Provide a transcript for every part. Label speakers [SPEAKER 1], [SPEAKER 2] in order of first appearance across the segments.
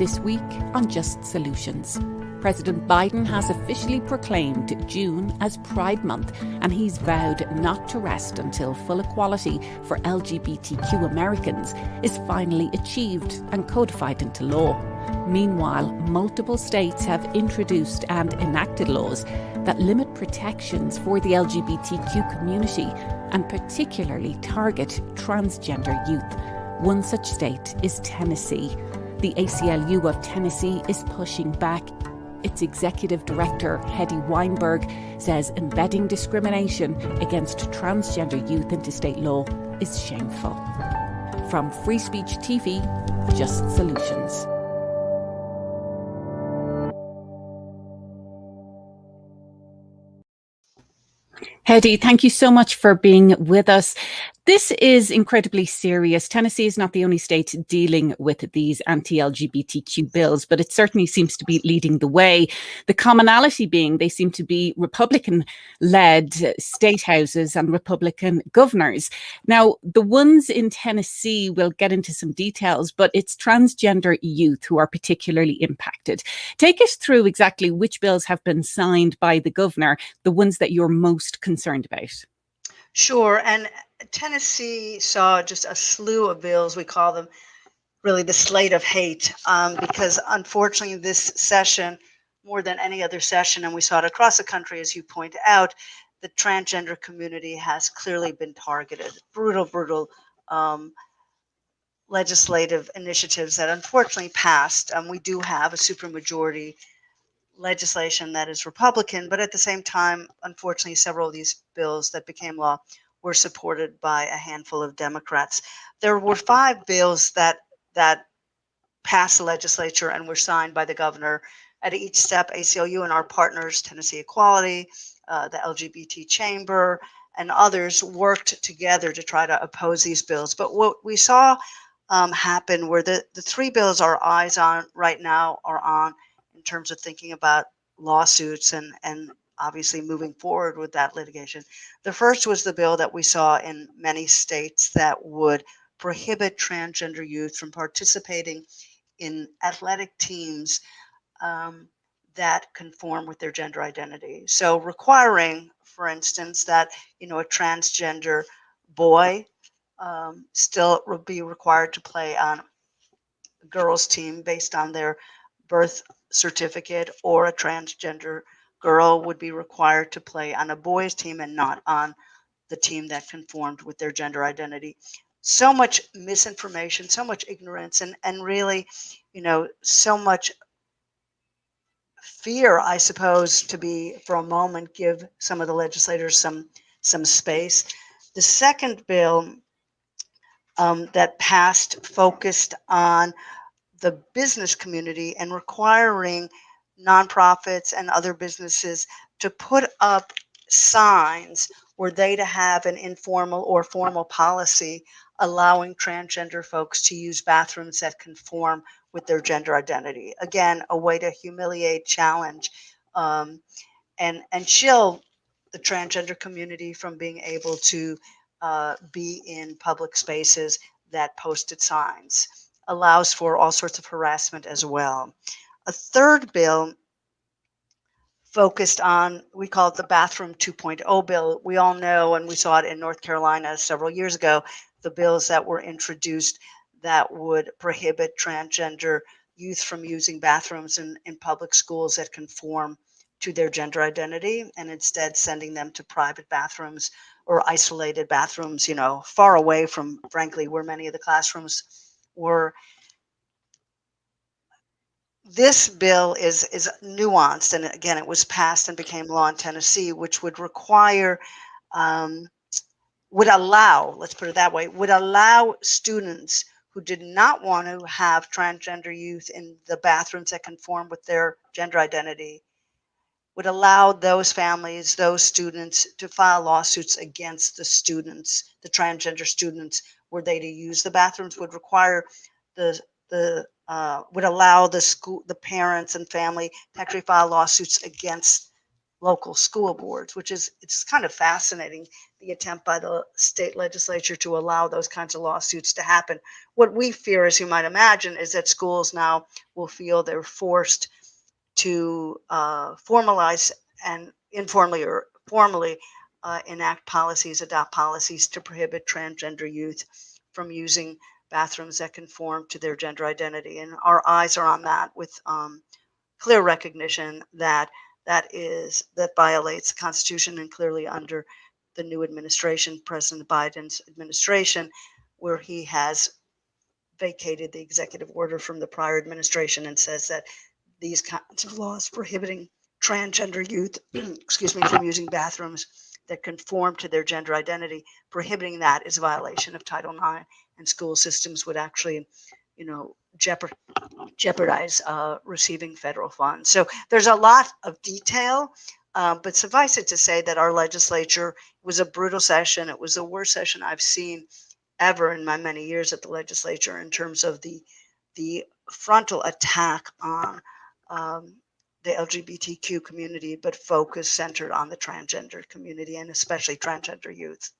[SPEAKER 1] This week on Just Solutions. President Biden has officially proclaimed June as Pride Month, and he's vowed not to rest until full equality for LGBTQ Americans is finally achieved and codified into law. Meanwhile, multiple states have introduced and enacted laws that limit protections for the LGBTQ community and particularly target transgender youth. One such state is Tennessee. The ACLU of Tennessee is pushing back. Its executive director, Hedy Weinberg, says embedding discrimination against transgender youth into state law is shameful. From Free Speech TV, Just Solutions. Hedy, thank you so much for being with us. This is incredibly serious. Tennessee is not the only state dealing with these anti-LGBTQ bills, but it certainly seems to be leading the way. The commonality being they seem to be Republican-led state houses and Republican governors. Now, the ones in Tennessee, we'll get into some details, but it's transgender youth who are particularly impacted. Take us through exactly which bills have been signed by the governor, the ones that you're most concerned about.
[SPEAKER 2] Sure. And Tennessee saw just a slew of bills. We call them really the slate of hate, because unfortunately this session, more than any other session, and we saw it across the country, as you point out, the transgender community has clearly been targeted. Brutal legislative initiatives that unfortunately passed. We do have a supermajority legislation that is Republican, but at the same time, unfortunately, several of these bills that became law were supported by a handful of Democrats. There were 5 bills that passed the legislature and were signed by the governor. At each step, ACLU and our partners, Tennessee Equality, the LGBT Chamber, and others worked together to try to oppose these bills. But what we saw happen were the 3 bills our eyes on right now are on in terms of thinking about lawsuits and obviously moving forward with that litigation. The first was the bill that we saw in many states that would prohibit transgender youth from participating in athletic teams that conform with their gender identity. So requiring, for instance, that a transgender boy still would be required to play on a girls' team based on their birth certificate, or a transgender girl would be required to play on a boys' team and not on the team that conformed with their gender identity. So much misinformation, so much ignorance, and really, so much fear, I suppose, to be, for a moment, give some of the legislators some space. The second bill that passed focused on the business community and requiring nonprofits and other businesses to put up signs were they to have an informal or formal policy allowing transgender folks to use bathrooms that conform with their gender identity. Again, a way to humiliate, challenge, and chill the transgender community from being able to be in public spaces that posted signs. Allows for all sorts of harassment as well. A third bill focused on, we call it the Bathroom 2.0 bill. We all know, and we saw it in North Carolina several years ago, the bills that were introduced that would prohibit transgender youth from using bathrooms in public schools that conform to their gender identity, and instead sending them to private bathrooms or isolated bathrooms, far away from, frankly, where many of the classrooms were. This bill is nuanced, and again, it was passed and became law in Tennessee, which would require, would allow, let's put it that way, would allow students who did not want to have transgender youth in the bathrooms that conform with their gender identity, would allow those families, those students, to file lawsuits against the students, the transgender students, were they to use the bathrooms, would require would allow the school, the parents and family to actually file lawsuits against local school boards, it's kind of fascinating, the attempt by the state legislature to allow those kinds of lawsuits to happen. What we fear, as you might imagine, is that schools now will feel they're forced to formalize and informally or formally enact policies, adopt policies to prohibit transgender youth from using bathrooms that conform to their gender identity. And our eyes are on that with clear recognition that that violates the Constitution, and clearly under the new administration, President Biden's administration, where he has vacated the executive order from the prior administration and says that these kinds of laws prohibiting transgender youth, excuse me, from using bathrooms that conform to their gender identity, prohibiting that is a violation of Title IX, and school systems would actually, jeopardize receiving federal funds. So there's a lot of detail, but suffice it to say that our legislature was a brutal session. It was the worst session I've seen ever in my many years at the legislature in terms of the frontal attack on the LGBTQ community, but focus centered on the transgender community and especially transgender youth.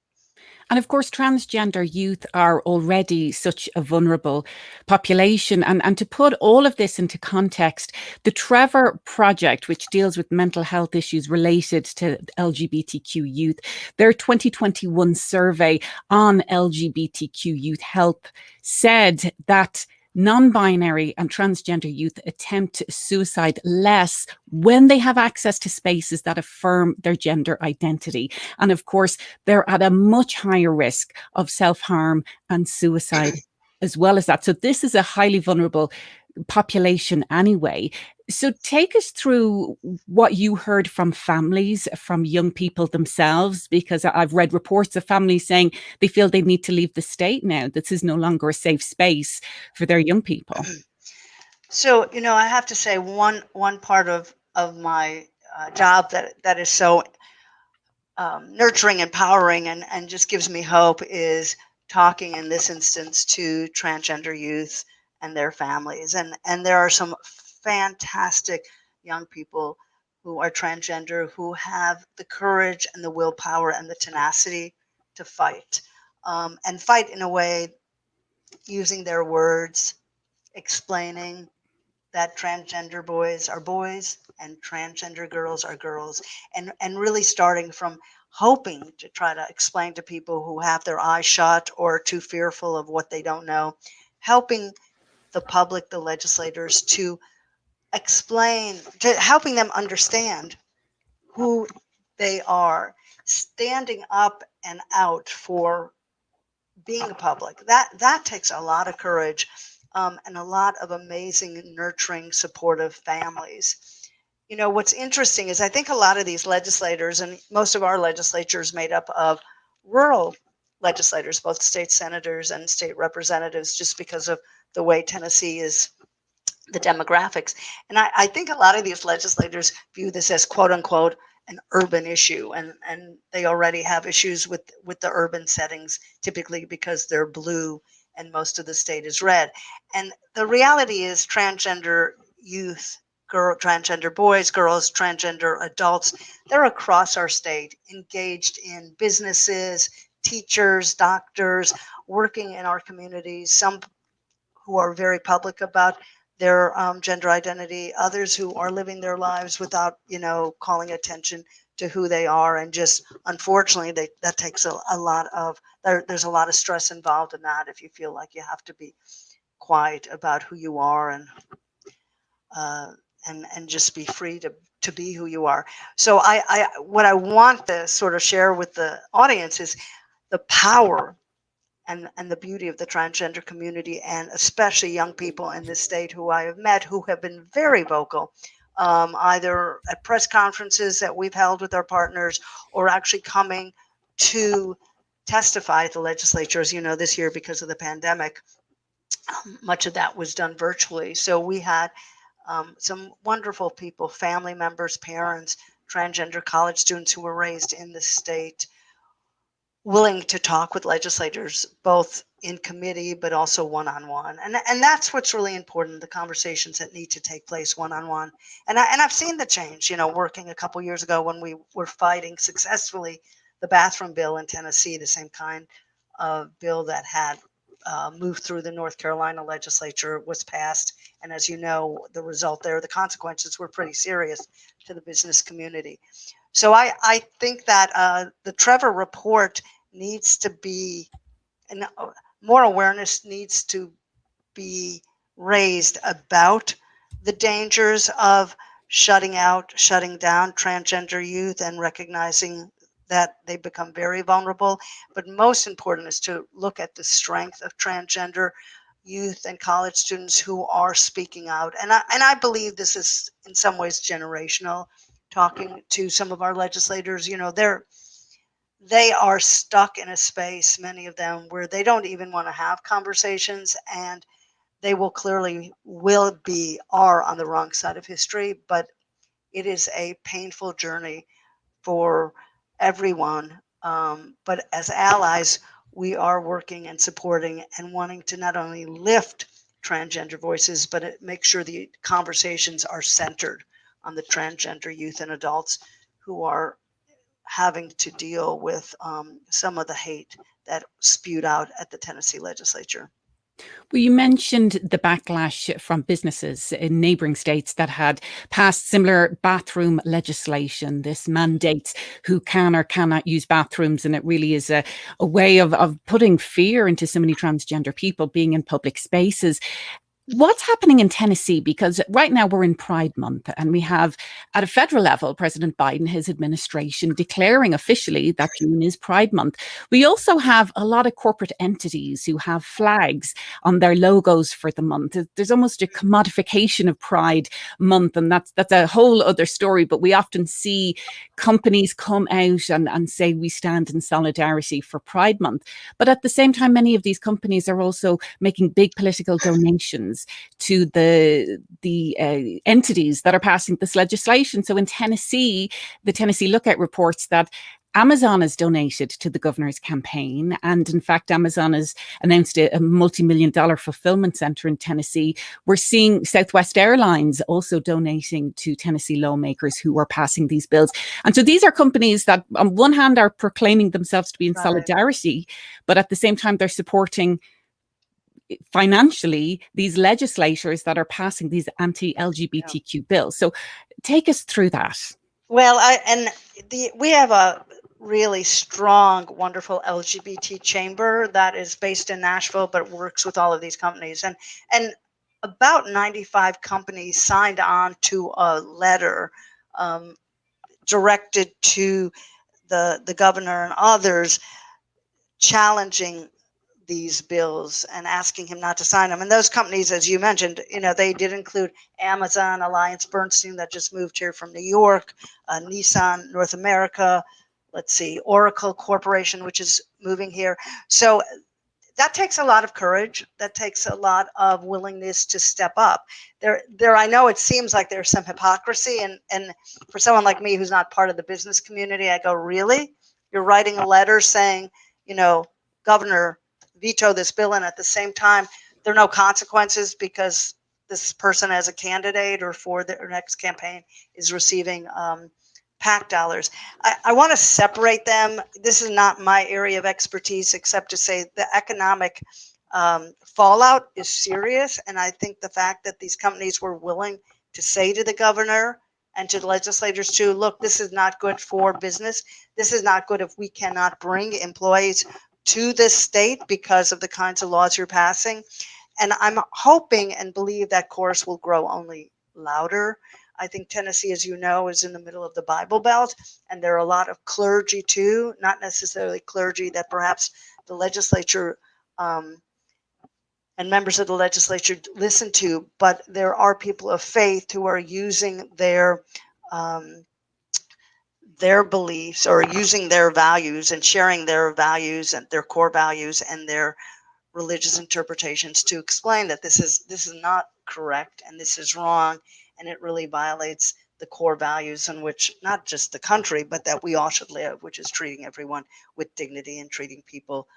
[SPEAKER 1] And of course, transgender youth are already such a vulnerable population. And to put all of this into context, the Trevor Project, which deals with mental health issues related to LGBTQ youth, their 2021 survey on LGBTQ youth health said that non-binary and transgender youth attempt suicide less when they have access to spaces that affirm their gender identity. And of course, they're at a much higher risk of self-harm and suicide as well as that. So this is a highly vulnerable population anyway. So take us through what you heard from families, from young people themselves, because I've read reports of families saying they feel they need to leave the state now. This is no longer a safe space for their young people.
[SPEAKER 2] So, I have to say one part of my job that is so nurturing, empowering, and just gives me hope is talking in this instance to transgender youth and their families. And there are some fantastic young people who are transgender who have the courage and the willpower and the tenacity to fight, and fight in a way using their words, explaining that transgender boys are boys and transgender girls are girls, and really starting from hoping to try to explain to people who have their eyes shut or too fearful of what they don't know, helping the public, the legislators, to explain, to helping them understand who they are, standing up and out for being a public. That takes a lot of courage, and a lot of amazing, nurturing, supportive families. What's interesting is I think a lot of these legislators, and most of our legislatures made up of rural legislators, both state senators and state representatives, just because of the way Tennessee is, the demographics. And I think a lot of these legislators view this as quote unquote an urban issue, and they already have issues with the urban settings, typically because they're blue and most of the state is red. And the reality is transgender youth, transgender boys, girls, transgender adults, they're across our state, engaged in businesses, teachers, doctors, working in our communities, some who are very public about their gender identity, others who are living their lives without, calling attention to who they are. And just, unfortunately, that takes a lot of, there's a lot of stress involved in that if you feel like you have to be quiet about who you are, and just be free to be who you are. So what I want to sort of share with the audience is the power and the beauty of the transgender community, and especially young people in this state who I have met who have been very vocal, either at press conferences that we've held with our partners or actually coming to testify at the legislature. As you know, this year, because of the pandemic, much of that was done virtually. So we had some wonderful people, family members, parents, transgender college students who were raised in the state, willing to talk with legislators, both in committee, but also one-on-one. And that's what's really important, the conversations that need to take place one-on-one. And I've seen the change, working a couple years ago when we were fighting successfully the bathroom bill in Tennessee, the same kind of bill that had moved through the North Carolina legislature, was passed. And as you know, the result there, the consequences were pretty serious to the business community. So I think that the Trevor report needs to be, and more awareness needs to be raised about the dangers of shutting down transgender youth, and recognizing that they become very vulnerable. But most important is to look at the strength of transgender youth and college students who are speaking out. And I believe this is in some ways generational. Talking to some of our legislators, they are stuck in a space, many of them, where they don't even want to have conversations, and they are on the wrong side of history. But it is a painful journey for everyone. But as allies, we are working and supporting and wanting to not only lift transgender voices, but make sure the conversations are centered on the transgender youth and adults who are having to deal with some of the hate that spewed out at the Tennessee legislature.
[SPEAKER 1] Well, you mentioned the backlash from businesses in neighbouring states that had passed similar bathroom legislation. This mandates who can or cannot use bathrooms, and it really is a way of putting fear into so many transgender people being in public spaces. What's happening in Tennessee? Because right now we're in Pride Month, and we have, at a federal level, President Biden, his administration, declaring officially that June is Pride Month. We also have a lot of corporate entities who have flags on their logos for the month. There's almost a commodification of Pride Month, and that's a whole other story. But we often see companies come out and say we stand in solidarity for Pride Month. But at the same time, many of these companies are also making big political donations to the entities that are passing this legislation. So in Tennessee, the Tennessee Lookout reports that Amazon has donated to the governor's campaign. And in fact, Amazon has announced a multi-million-dollar fulfillment center in Tennessee. We're seeing Southwest Airlines also donating to Tennessee lawmakers who are passing these bills. And so these are companies that on one hand are proclaiming themselves to be in solidarity, but at the same time, they're supporting financially these legislators that are passing these anti-LGBTQ bills. So take us through that.
[SPEAKER 2] Well, we have a really strong, wonderful LGBT chamber that is based in Nashville, but works with all of these companies. And about 95 companies signed on to a letter directed to the governor and others, challenging these bills and asking him not to sign them. And those companies, as you mentioned, they did include Amazon, Alliance Bernstein that just moved here from New York, Nissan North America, Oracle Corporation, which is moving here. So that takes a lot of courage. That takes a lot of willingness to step up. I know it seems like there's some hypocrisy, and for someone like me who's not part of the business community, I go, really? You're writing a letter saying, Governor, veto this bill, and at the same time there are no consequences because this person as a candidate or for their next campaign is receiving PAC dollars. I want to separate them. This is not my area of expertise, except to say the economic fallout is serious. And I think the fact that these companies were willing to say to the governor and to the legislators too, look, this is not good for business. This is not good if we cannot bring employees to this state because of the kinds of laws you're passing. And I'm hoping and believe that chorus will grow only louder. I think Tennessee, as you know, is in the middle of the Bible Belt, and there are a lot of clergy too, not necessarily clergy that perhaps the legislature and members of the legislature listen to, but there are people of faith who are using their beliefs or using their values and sharing their values and their core values and their religious interpretations to explain that this is not correct and this is wrong, and it really violates the core values in which not just the country but that we all should live, which is treating everyone with dignity and treating people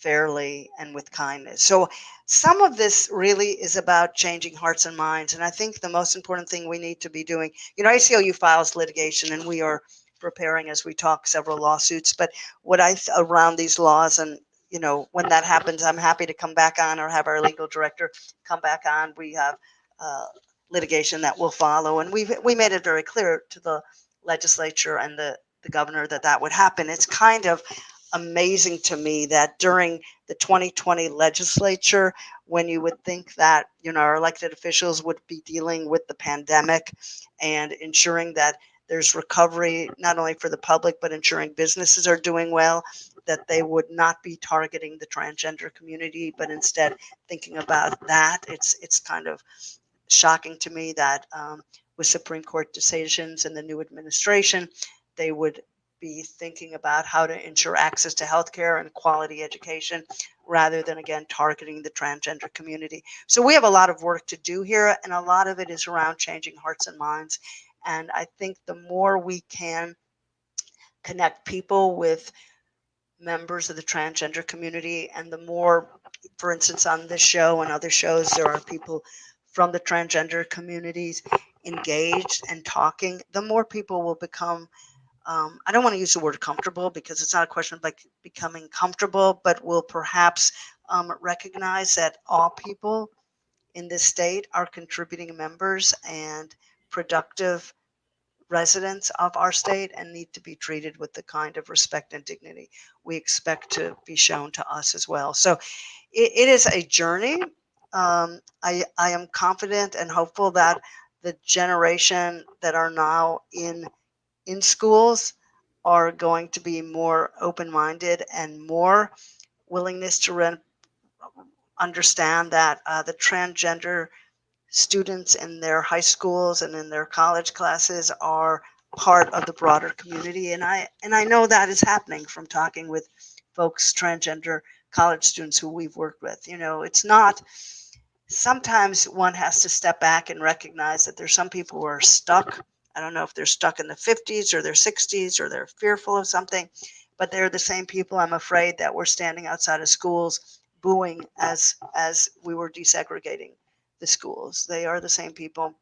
[SPEAKER 2] fairly and with kindness. So some of this really is about changing hearts and minds. And I think the most important thing we need to be doing, ACLU files litigation, and we are preparing as we talk several lawsuits. But what around these laws, and when that happens, I'm happy to come back on or have our legal director come back on. We have litigation that will follow, and we made it very clear to the legislature and the governor that would happen. It's kind of amazing to me that during the 2020 legislature, when you would think that our elected officials would be dealing with the pandemic and ensuring that there's recovery not only for the public but ensuring businesses are doing well, that they would not be targeting the transgender community, but instead thinking about that. It's kind of shocking to me that with Supreme Court decisions and the new administration, they would be thinking about how to ensure access to healthcare and quality education rather than, again, targeting the transgender community. So we have a lot of work to do here, and a lot of it is around changing hearts and minds. And I think the more we can connect people with members of the transgender community, and the more, for instance, on this show and other shows, there are people from the transgender communities engaged and talking, the more people will become, I don't want to use the word comfortable because it's not a question of like becoming comfortable, but will perhaps recognize that all people in this state are contributing members and productive residents of our state and need to be treated with the kind of respect and dignity we expect to be shown to us as well. So it is a journey. I am confident and hopeful that the generation that are now in schools are going to be more open-minded and more willingness to understand that the transgender students in their high schools and in their college classes are part of the broader community. And I know that is happening from talking with folks, transgender college students who we've worked with. It's not, sometimes one has to step back and recognize that there's some people who are stuck. I don't know if they're stuck in the 50s or their 60s or they're fearful of something, but they're the same people, I'm afraid, that were standing outside of schools booing as we were desegregating the schools. They are the same people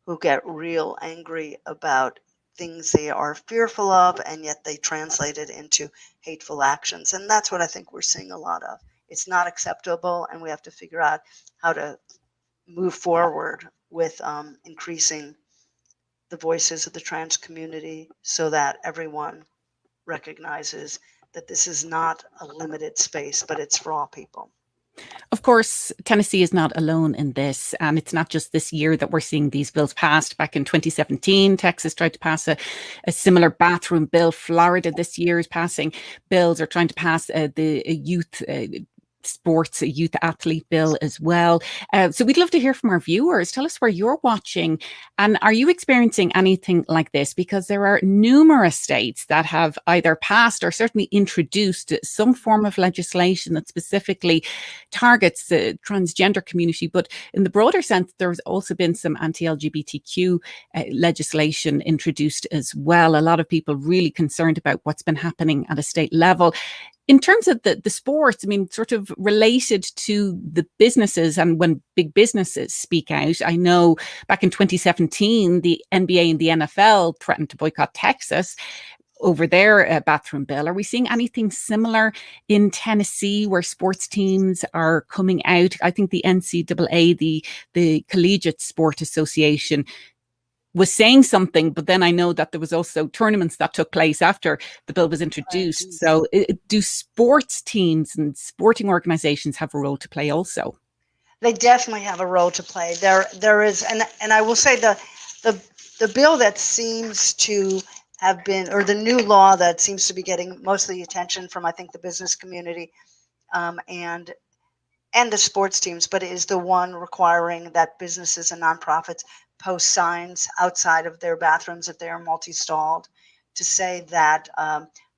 [SPEAKER 2] who get real angry about things they are fearful of, and yet they translate it into hateful actions. And that's what I think we're seeing a lot of. It's not acceptable, and we have to figure out how to move forward with increasing the voices of the trans community so that everyone recognizes that this is not a limited space, but it's for all people.
[SPEAKER 1] Of course, Tennessee is not alone in this. And it's not just this year that we're seeing these bills passed. Back in 2017, Texas tried to pass a similar bathroom bill. Florida this year is passing bills or trying to pass the youth sports, a youth athlete bill as well. So we'd love to hear from our viewers. Tell us where you're watching, and are you experiencing anything like this? Because there are numerous states that have either passed or certainly introduced some form of legislation that specifically targets the transgender community. But in the broader sense, there's also been some anti-LGBTQ legislation introduced as well. A lot of people really concerned about what's been happening at a state level. In terms of the sports, I mean, sort of related to the businesses, and when big businesses speak out, I know back in 2017, the NBA and the NFL threatened to boycott Texas over their bathroom bill. Are we seeing anything similar in Tennessee where sports teams are coming out? I think the NCAA, the Collegiate Sport Association, was saying something, but then I know that there was also tournaments that took place after the bill was introduced. So do sports teams and sporting organizations have a role to play also?
[SPEAKER 2] They definitely have a role to play. There is, and I will say the bill that seems to have been, or the new law that seems to be getting most of the attention from, I think, the business community and the sports teams, but it is the one requiring that businesses and nonprofits post signs outside of their bathrooms if they are multi-stalled to say that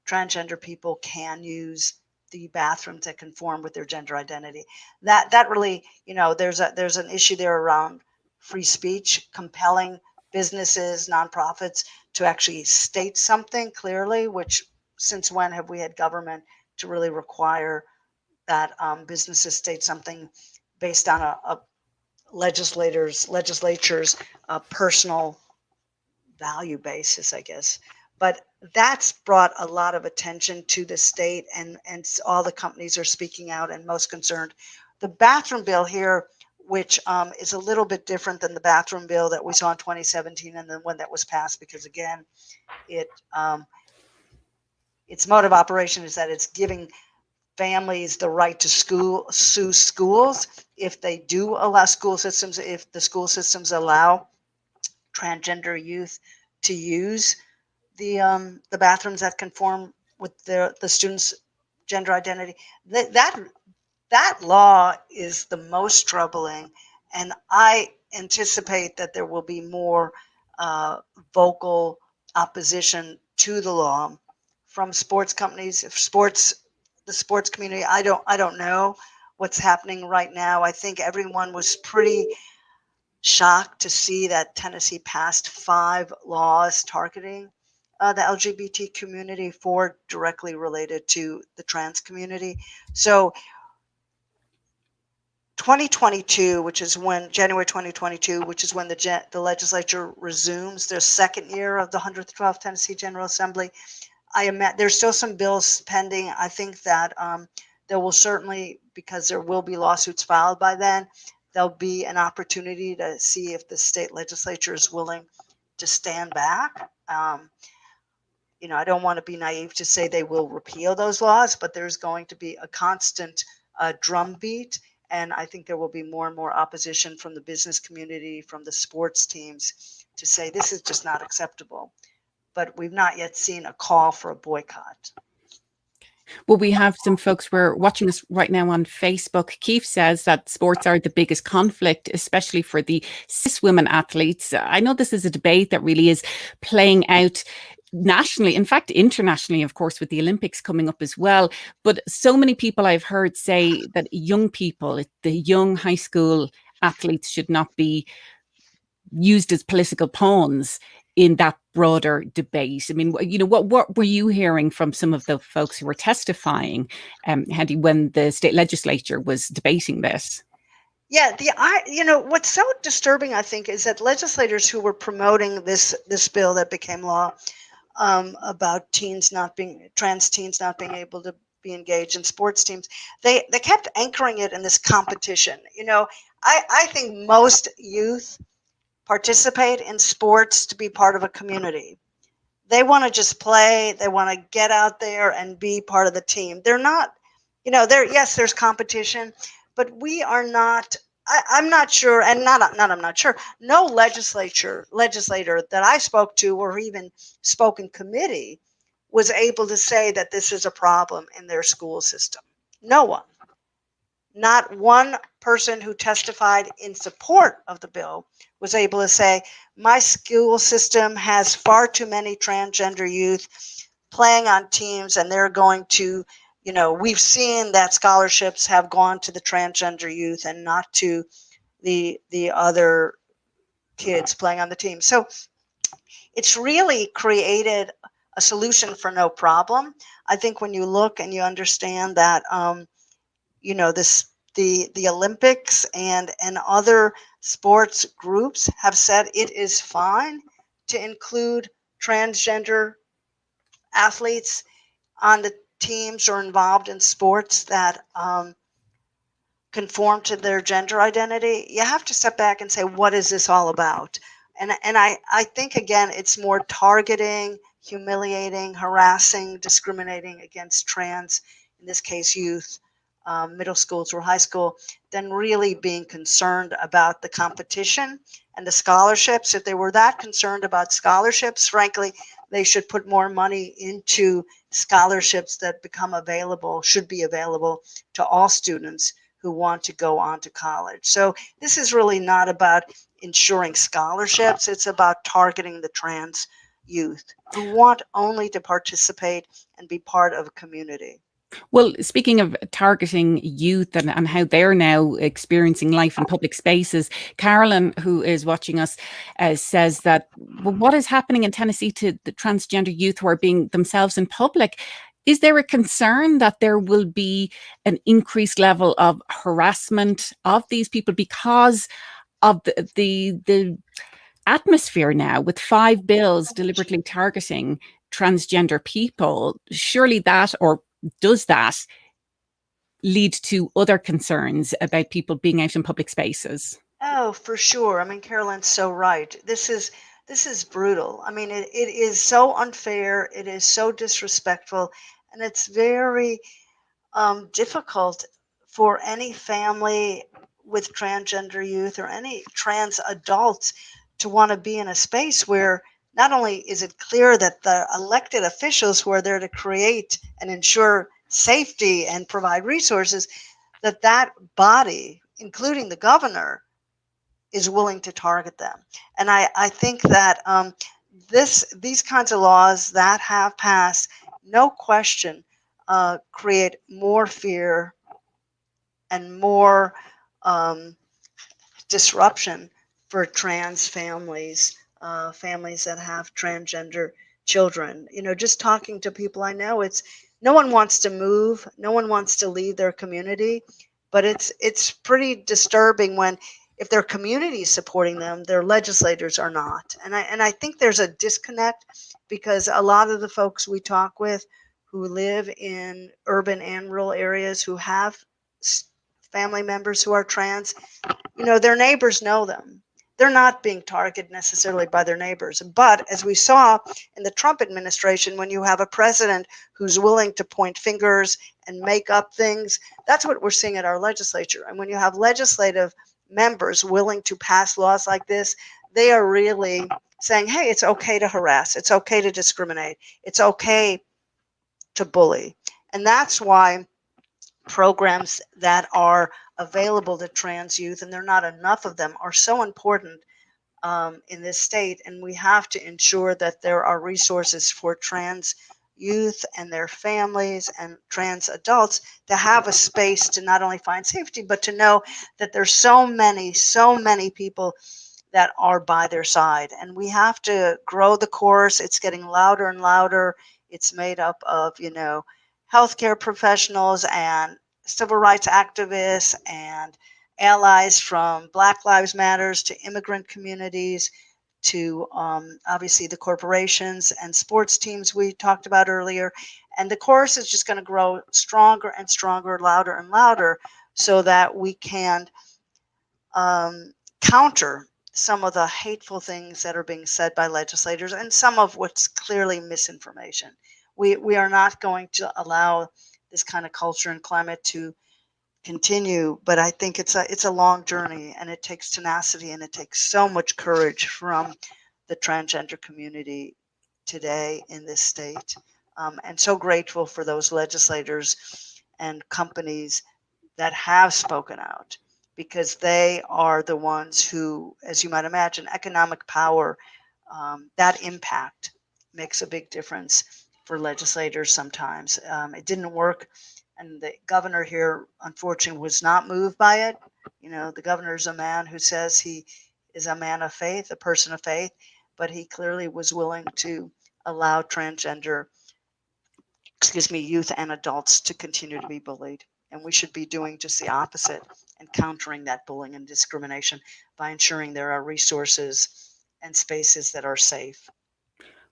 [SPEAKER 2] transgender people can use the bathrooms that conform with their gender identity. That really, there's an issue there around free speech, compelling businesses, nonprofits to actually state something clearly, which since when have we had government to really require that businesses state something based on a legislatures personal value basis, I guess. But that's brought a lot of attention to the state, and all the companies are speaking out and most concerned. The bathroom bill here, which is a little bit different than the bathroom bill that we saw in 2017 and the one that was passed, because again, its mode of operation is that it's giving families the right to sue schools if they do allow if the school systems allow transgender youth to use the bathrooms that conform with the students' gender identity. That law is the most troubling, and I anticipate that there will be more vocal opposition to the law from sports companies, the sports community. I don't know what's happening right now. I think everyone was pretty shocked to see that Tennessee passed 5 laws targeting the LGBT community, 4 directly related to the trans community. So 2022, which is when January 2022, which is when the legislature resumes their second year of the 112th Tennessee General Assembly. There's still some bills pending. I think that there will certainly, because there will be lawsuits filed by then, there'll be an opportunity to see if the state legislature is willing to stand back. I don't want to be naive to say they will repeal those laws, but there's going to be a constant drumbeat. And I think there will be more and more opposition from the business community, from the sports teams, to say this is just not acceptable. But we've not yet seen a call for a boycott.
[SPEAKER 1] Well, we have some folks who are watching us right now on Facebook. Keith says that sports are the biggest conflict, especially for the cis women athletes. I know this is a debate that really is playing out nationally, in fact, internationally, of course, with the Olympics coming up as well. But so many people I've heard say that young people, the young high school athletes, should not be used as political pawns in that broader debate. I mean, what were you hearing from some of the folks who were testifying, Hedy, when the state legislature was debating this?
[SPEAKER 2] Yeah, what's so disturbing, I think, is that legislators who were promoting this bill that became law about trans teens not being able to be engaged in sports teams, they kept anchoring it in this competition. I think most youth participate in sports to be part of a community. They want to just play. They want to get out there and be part of the team. They're not, yes, there's competition, but we are not. I'm not sure, and I'm not sure. No legislator that I spoke to, or even spoke in committee, was able to say that this is a problem in their school system. No one. Not one person who testified in support of the bill was able to say, my school system has far too many transgender youth playing on teams, and they're going to, we've seen that scholarships have gone to the transgender youth and not to the other kids playing on the team. So it's really created a solution for no problem. I think when you look and you understand that, the Olympics and other sports groups have said it is fine to include transgender athletes on the teams or involved in sports that conform to their gender identity. You have to step back and say, what is this all about? And I think, again, it's more targeting, humiliating, harassing, discriminating against trans, in this case, youth, middle schools or high school, than really being concerned about the competition and the scholarships. If they were that concerned about scholarships, frankly, they should put more money into scholarships that should be available to all students who want to go on to college. So this is really not about ensuring scholarships. It's about targeting the trans youth who want only to participate and be part of a community.
[SPEAKER 1] Well, speaking of targeting youth and how they're now experiencing life in public spaces, Carolyn, who is watching us, says that what is happening in Tennessee to the transgender youth who are being themselves in public Is there a concern that there will be an increased level of harassment of these people because of the atmosphere now, with 5 bills deliberately targeting transgender people? Surely that, or does that lead to other concerns about people being out in public spaces?
[SPEAKER 2] Oh, for sure. I mean, Carolyn's so right. This is brutal. I mean, it is so unfair. It is so disrespectful, and it's very difficult for any family with transgender youth or any trans adults to want to be in a space where not only is it clear that the elected officials who are there to create and ensure safety and provide resources, that that body, including the governor, is willing to target them. And I think that these kinds of laws that have passed, no question, create more fear and more um, disruption for trans families, families that have transgender children. You know, just talking to people I know, it's no one wants to move, no one wants to leave their community, but it's pretty disturbing when if their community is supporting them, their legislators are not. And I think there's a disconnect because a lot of the folks we talk with who live in urban and rural areas who have family members who are trans, you know, their neighbors know them. They're not being targeted necessarily by their neighbors. But as we saw in the Trump administration, when you have a president who's willing to point fingers and make up things, that's what we're seeing at our legislature. And when you have legislative members willing to pass laws like this, they are really saying, hey, it's okay to harass, it's okay to discriminate, it's okay to bully. And that's why programs that are available to trans youth, and there are not enough of them, are so important in this state. And we have to ensure that there are resources for trans youth and their families and trans adults to have a space to not only find safety, but to know that there's so many people that are by their side. And we have to grow the chorus. It's getting louder and louder. It's made up of, you know, healthcare professionals and civil rights activists and allies from Black Lives Matters to immigrant communities to obviously the corporations and sports teams we talked about earlier. And the chorus is just going to grow stronger and stronger, louder and louder, so that we can counter some of the hateful things that are being said by legislators and some of what's clearly misinformation. We are not going to allow this kind of culture and climate to continue, but I think it's a long journey, and it takes tenacity, and it takes so much courage from the transgender community today in this state. And so grateful for those legislators and companies that have spoken out, because they are the ones who, as you might imagine, economic power, that impact makes a big difference for legislators sometimes. It didn't work, and the governor here, unfortunately, was not moved by it. You know, the governor is a man who says he is a man of faith, a person of faith, but he clearly was willing to allow transgender, youth and adults to continue to be bullied. And we should be doing just the opposite and countering that bullying and discrimination by ensuring there are resources and spaces that are safe.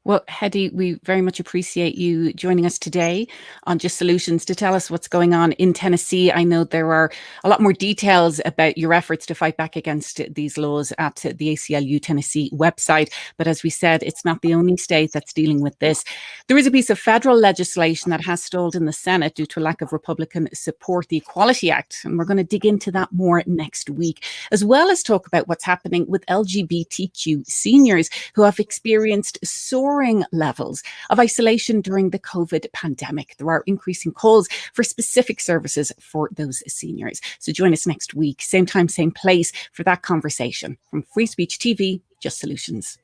[SPEAKER 1] Well, Hedy, we very much appreciate you joining us today on Just Solutions to tell us what's going on in Tennessee. I know there are a lot more details about your efforts to fight back against these laws at the ACLU Tennessee website. But as we said, it's not the only state that's dealing with this. There is a piece of federal legislation that has stalled in the Senate due to a lack of Republican support, the Equality Act. And we're going to dig into that more next week, as well as talk about what's happening with LGBTQ seniors who have experienced soaring levels of isolation during the COVID pandemic. There are increasing calls for specific services for those seniors. So join us next week, same time, same place, for that conversation. From Free Speech TV, Just Solutions.